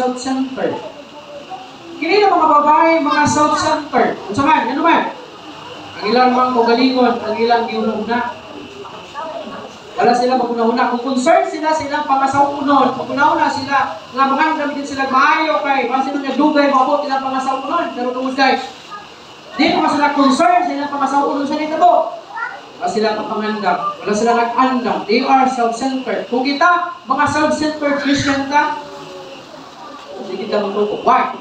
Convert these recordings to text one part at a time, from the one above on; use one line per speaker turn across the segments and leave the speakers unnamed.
self-centered. Kini na mga babae, mga self-centered. Kung saan, ano man? Ang ilang mga kagalingon, ang ilang giununa. Wala sila maguna-una. Kung concerned sila silang pangasawunon, kung una-una sila, nga mga gamitin sila maayo kay, basta nung nagdugay, mabot silang pangasawunon. Pero tungkol guys, di pa sila concerned silang pangasawunon sa nitabo. Wala sila kapangandam. Wala sila nag-andam. They are self-centered. Kung kita, mga self-centered Christian ka, hindi kita matuto. Why?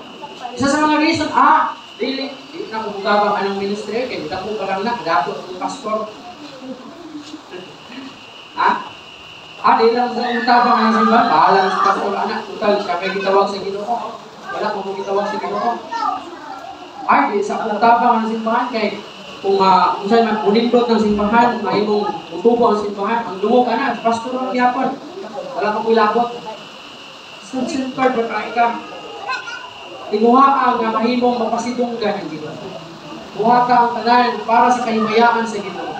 Isa sa mga reason, di na kung gabang anong ministry, kaya hindi ko parang na, dato ang pastor. Di lang sa tabang ang simbahan, bahala sa pastor, anak, total, siya may kitawag sa Ginoo. Wala kung kitawag sa Ginoo. Di sa tabang ang simbahan, kaya kung saan man punindot ng simbahan, may mong mutubo ang simbahan, ang lungo ka na, pastor ang yapon. Wala kang ilabot. Self-centered ba tayo ka? Timuha nga mahimong mapasidunggan ng Ginoo. Buha ka ang tanan para sa kahimayaan sa Ginoo.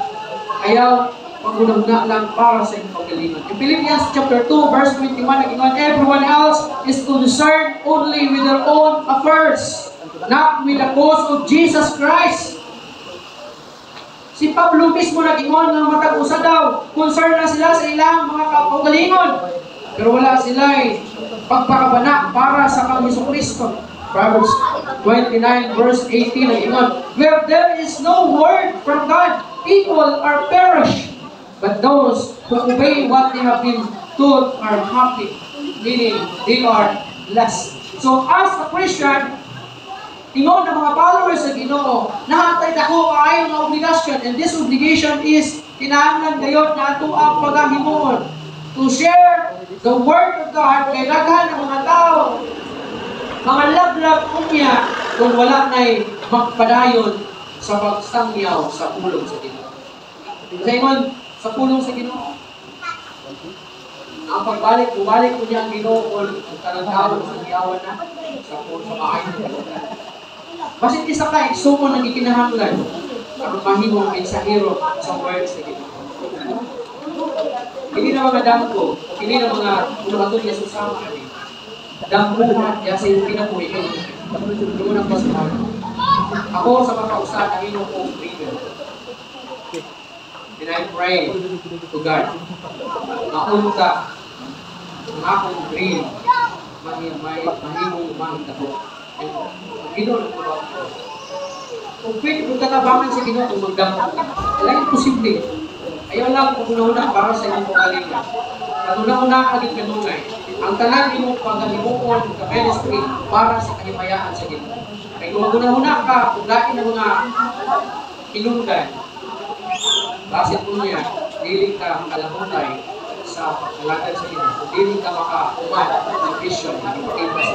Ayaw paguna-una lang para sa iyong pagalingon. In Philippians chapter 2 verse 21 nag-ingon, everyone else is concerned only with their own affairs, not with the cause of Jesus Christ. Si Pablo mismo nag-ingon ng matag-usa daw, concerned na sila sa ilang mga pagalingon. Pero wala sila pagpakabana para sa kang Jesucristo. Proverbs 29 verse 18 nag-ingon, where there is no word from God, people are perished. But those who obey what they have been told are happy, meaning they are blessed. So as a Christian, tingog ng mga followers sa Ginoo, nahatay ako kaayo na obligasyon, and this obligation is kinahanglan gayud na ato ang paghimuon to share the word of God kay daghan ng mga tao. Mga laglag kumya kung wala na'y magpadayon sa pagsangyaw sa pulong sa Ginoo. Sa ingon, sa pulong sa Ginoo. Ang bumalik ko niya ang Ginoo o ang talagawon sa giyawan na sa maayon ng Ginoo. Basit isa ka, sumo nang ikinahanglan aron mahimong mensahero sa word sa Ginoo. Hindi na mga damko, hindi na mga unaton niya susama ani. Dampuhan niya sa iyong kinabuhi ko. Yung unang pasahan. Ako sa mga kausa ng Ginoo kong prayer. And I pray to God, maunta ang akong dream, mahimong mahitabo. Ang Ginoo ng mga ako. Kung pwede kung tatabangan sa Ginoo kung magdampo ka, kailangan posible. Ayaw lang kung una-una para sa inyong pagalingan. At una-una agad kanunay. Ang tanan imong paghimuon sa ministry para sa kahimayaan sa Ginoo. Kaya kung maguna-una ka, kung laki ng mga hinungdan, basit po niya, diling ka makalahutay sa pagkalagay sa Ginoo. Diling ka maka-uman ng vision, ng ipatibas